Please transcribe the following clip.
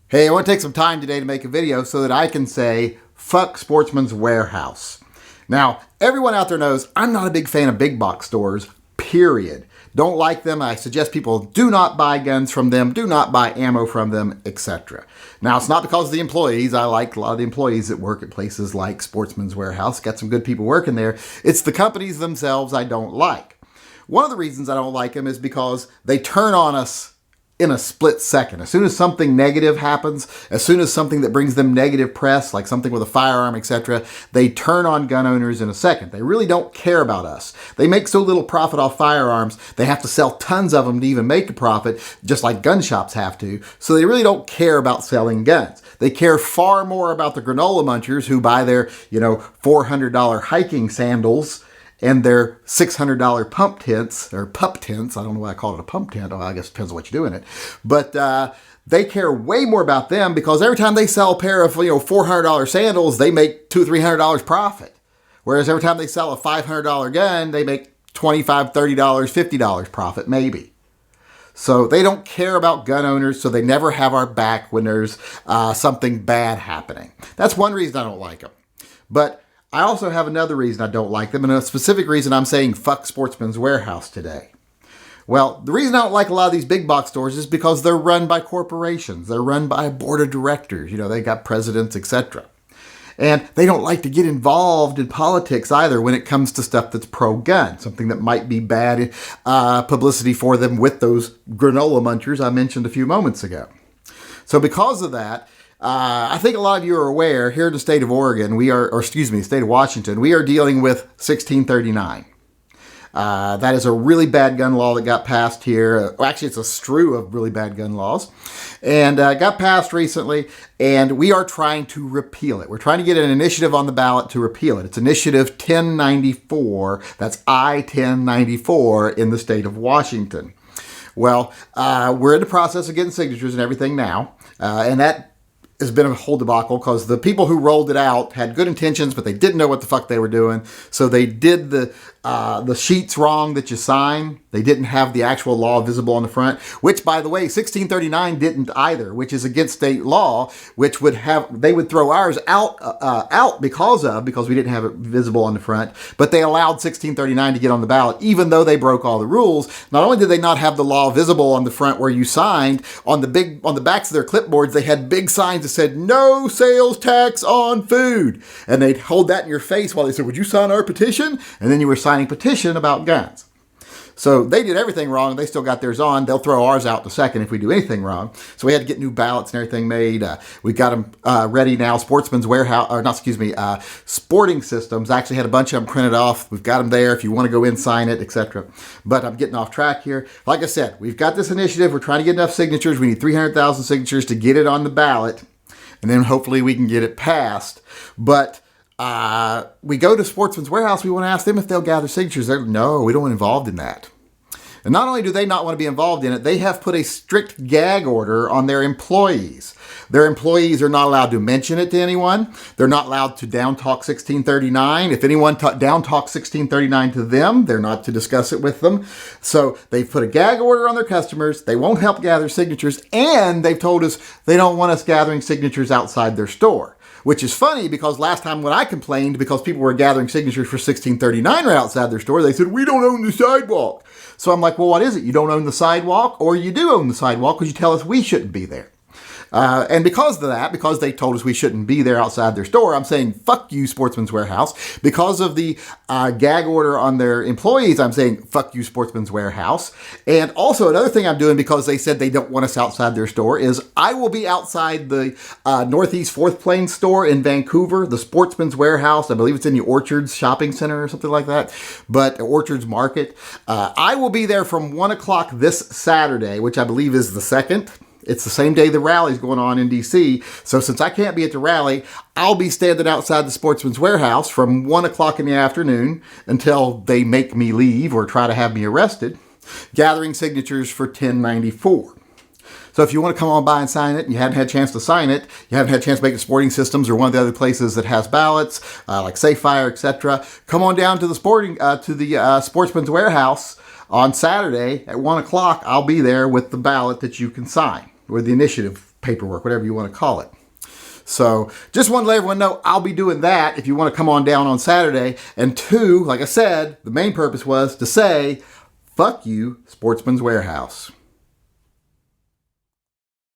Hey, I want to take some time today to make a video so that I can say, fuck Sportsman's Warehouse. Now, everyone out there knows I'm not a big fan of big box stores, period. Don't like them. I suggest people do not buy guns from them, do not buy ammo from them, etc. Now, it's not because of the employees. I like a lot of the employees that work at places like Sportsman's Warehouse. Got some good people working there. It's the companies themselves I don't like. One of the reasons I don't like them is because they turn on us in a split second. As soon as something negative happens, as soon as something that brings them negative press, like something with a firearm, etc., they turn on gun owners in a second. They really don't care about us. They make so little profit off firearms, they have to sell tons of them to even make a profit, just like gun shops have to. So they really don't care about selling guns. They care far more about the granola munchers who buy their, $400 hiking sandals and their $600 pump tents, or pup tents. I don't know why I call it a pump tent. I guess it depends on what you do in it. But they care way more about them because every time they sell a pair of $400 sandals, they make $200 or $300 profit. Whereas every time they sell a $500 gun, they make $25, $30, $50 profit, maybe. So they don't care about gun owners, so they never have our back when there's something bad happening. That's one reason I don't like them. But I also have another reason I don't like them, and a specific reason I'm saying fuck Sportsman's Warehouse today. Well, the reason I don't like a lot of these big box stores is because they're run by corporations. They're run by a board of directors. They got presidents, etc. And they don't like to get involved in politics either when it comes to stuff that's pro-gun, something that might be bad publicity for them with those granola munchers I mentioned a few moments ago. So because of that, I think a lot of you are aware, here in the state of Oregon, the state of Washington, we are dealing with 1639. That is a really bad gun law that got passed here. Actually, it's a strew of really bad gun laws. And got passed recently, and we are trying to repeal it. We're trying to get an initiative on the ballot to repeal it. It's Initiative 1094. That's I-1094 in the state of Washington. Well, we're in the process of getting signatures and everything now, and that has been a whole debacle because the people who rolled it out had good intentions, but they didn't know what the fuck they were doing. So they did the sheets wrong that you sign. They didn't have the actual law visible on the front, which, by the way, 1639 didn't either, which is against state law, which they would throw ours out because we didn't have it visible on the front. But they allowed 1639 to get on the ballot, even though they broke all the rules. Not only did they not have the law visible on the front where you signed, on the backs of their clipboards, they had big signs that said no sales tax on food. And they'd hold that in your face while they said, would you sign our petition? And then you were signing petition about guns. So they did everything wrong. They still got theirs on. They'll throw ours out in a second if we do anything wrong. So we had to get new ballots and everything made. We got them ready now. Sporting Systems actually had a bunch of them printed off. We've got them there if you want to go in, sign it, etc. But I'm getting off track here. Like I said, we've got this initiative. We're trying to get enough signatures. We need 300,000 signatures to get it on the ballot. And then hopefully we can get it passed. But we go to Sportsman's Warehouse. We want to ask them if they'll gather signatures. No, we don't want involved in that. And not only do they not want to be involved in it, they have put a strict gag order on their employees. Their employees are not allowed to mention it to anyone. They're not allowed to down talk 1639. If anyone down talks 1639 to them, they're not to discuss it with them. So they've put a gag order on their customers. They won't help gather signatures. And they've told us they don't want us gathering signatures outside their store. Which is funny because last time when I complained because people were gathering signatures for 1639 right outside their store, they said, we don't own the sidewalk. So I'm like, well, what is it? You don't own the sidewalk, or you do own the sidewalk because you tell us we shouldn't be there. And because of that, because they told us we shouldn't be there outside their store, I'm saying, fuck you, Sportsman's Warehouse. Because of the gag order on their employees, I'm saying, fuck you, Sportsman's Warehouse. And also another thing I'm doing because they said they don't want us outside their store is I will be outside the Northeast 4th Plains store in Vancouver, the Sportsman's Warehouse. I believe it's in the Orchards Shopping Center or something like that, but Orchards Market. I will be there from 1 o'clock this Saturday, which I believe is the 2nd. It's the same day the rally's going on in D.C. So since I can't be at the rally, I'll be standing outside the Sportsman's Warehouse from 1 o'clock in the afternoon until they make me leave or try to have me arrested, gathering signatures for 1094. So if you want to come on by and sign it, and you haven't had a chance to sign it, you haven't had a chance to make it Sporting Systems or one of the other places that has ballots, like Safe Fire, etc., come on down to the Sportsman's Warehouse on Saturday at 1 o'clock. I'll be there with the ballot that you can sign, or the initiative paperwork, whatever you want to call it. So just want to let everyone know I'll be doing that if you want to come on down on Saturday. And two, like I said, the main purpose was to say, fuck you, Sportsman's Warehouse.